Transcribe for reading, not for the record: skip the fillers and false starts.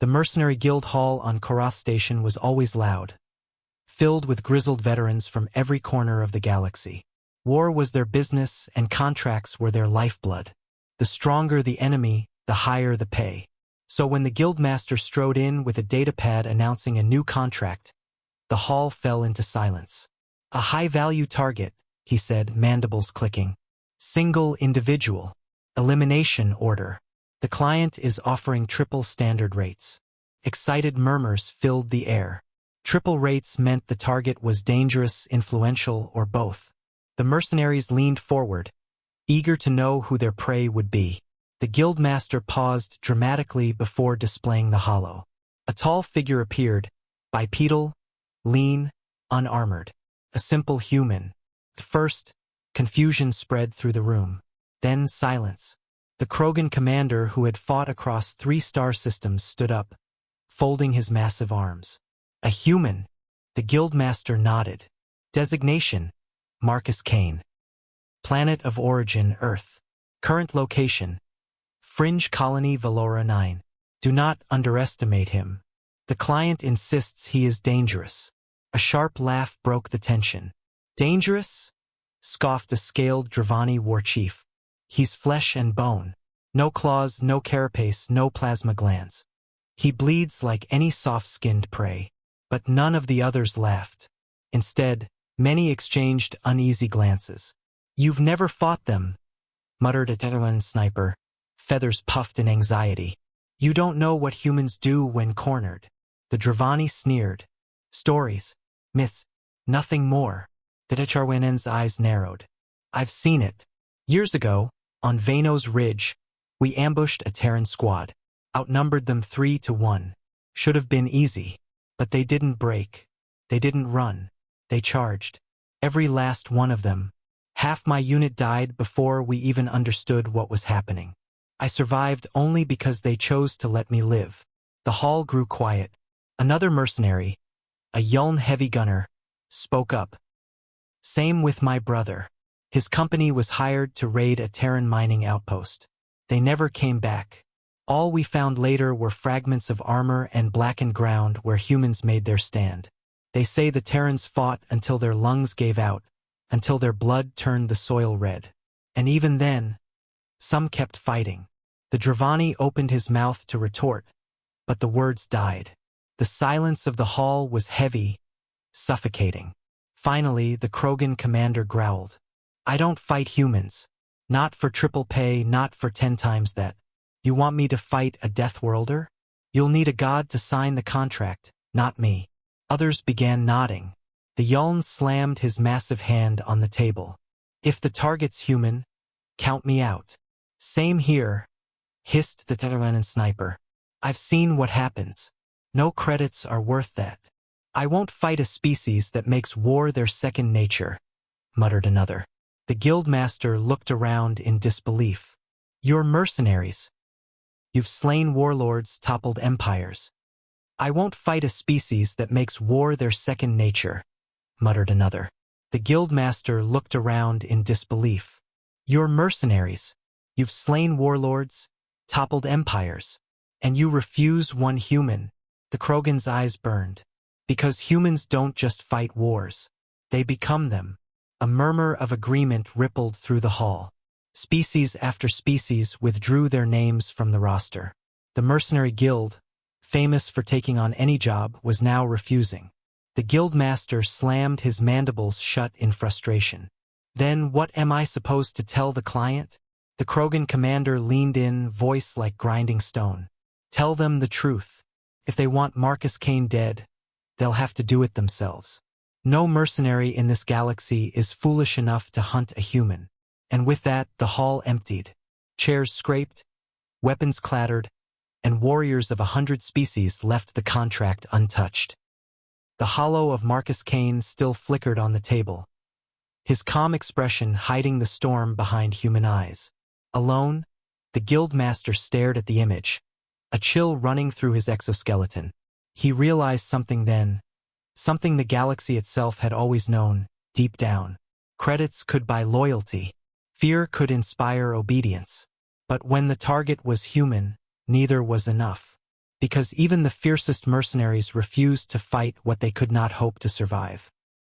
The Mercenary Guild Hall on Korath Station was always loud, filled with grizzled veterans from every corner of the galaxy. War was their business, and contracts were their lifeblood. The stronger the enemy, the higher the pay. So when the guildmaster strode in with a datapad announcing a new contract, the hall fell into silence. "A high-value target," he said, mandibles clicking. "Single individual. Elimination order. The client is offering triple standard rates." Excited murmurs filled the air. Triple rates meant the target was dangerous, influential, or both. The mercenaries leaned forward, eager to know who their prey would be. The guildmaster paused dramatically before displaying the holo. A tall figure appeared, bipedal, lean, unarmored. A simple human. At first, confusion spread through the room. Then silence. The Krogan commander who had fought across 3 star systems stood up, folding his massive arms. "A human." The guildmaster nodded. "Designation: Marcus Kane. Planet of origin: Earth. Current location: Fringe Colony Valora 9. Do not underestimate him. The client insists he is dangerous." A sharp laugh broke the tension. "Dangerous?" scoffed a scaled Dravani war chief. "He's flesh and bone. No claws, no carapace, no plasma glands. He bleeds like any soft-skinned prey." But none of the others laughed. Instead, many exchanged uneasy glances. "You've never fought them," muttered a Teruan sniper, feathers puffed in anxiety. "You don't know what humans do when cornered." The Dravani sneered. "Stories, myths, nothing more." The Techarwanen's eyes narrowed. "I've seen it. Years ago, on Vano's Ridge, we ambushed a Terran squad. Outnumbered them 3-1. Should have been easy. But they didn't break. They didn't run. They charged. Every last one of them. Half my unit died before we even understood what was happening. I survived only because they chose to let me live." The hall grew quiet. Another mercenary, a Yuln heavy gunner, spoke up. "Same with my brother. His company was hired to raid a Terran mining outpost. They never came back. All we found later were fragments of armor and blackened ground where humans made their stand. They say the Terrans fought until their lungs gave out, until their blood turned the soil red. And even then, some kept fighting." The Dravani opened his mouth to retort, but the words died. The silence of the hall was heavy, suffocating. Finally, the Krogan commander growled. "I don't fight humans. Not for triple pay, not for 10 times that. You want me to fight a Death Worlder? You'll need a god to sign the contract, not me." Others began nodding. The Yuln slammed his massive hand on the table. "If the target's human, count me out." "Same here," hissed the Teruanan sniper. "I've seen what happens. No credits are worth that." "I won't fight a species that makes war their second nature," muttered another. The guildmaster looked around in disbelief. "You're mercenaries. You've slain warlords, toppled empires. I won't fight a species that makes war their second nature," muttered another. The guildmaster looked around in disbelief. "You're mercenaries. You've slain warlords, toppled empires. And you refuse one human." The Krogan's eyes burned. "Because humans don't just fight wars. They become them." A murmur of agreement rippled through the hall. Species after species withdrew their names from the roster. The Mercenary Guild, famous for taking on any job, was now refusing. The guildmaster slammed his mandibles shut in frustration. "Then what am I supposed to tell the client?" The Krogan commander leaned in, voice like grinding stone. "Tell them the truth. If they want Marcus Kane dead, they'll have to do it themselves. No mercenary in this galaxy is foolish enough to hunt a human." And with that, the hall emptied. Chairs scraped, weapons clattered, and warriors of 100 species left the contract untouched. The holo of Marcus Kane still flickered on the table, his calm expression hiding the storm behind human eyes. Alone, the guildmaster stared at the image, a chill running through his exoskeleton. He realized something then, something the galaxy itself had always known, deep down. Credits could buy loyalty. Fear could inspire obedience. But when the target was human, neither was enough. because even the fiercest mercenaries refused to fight what they could not hope to survive.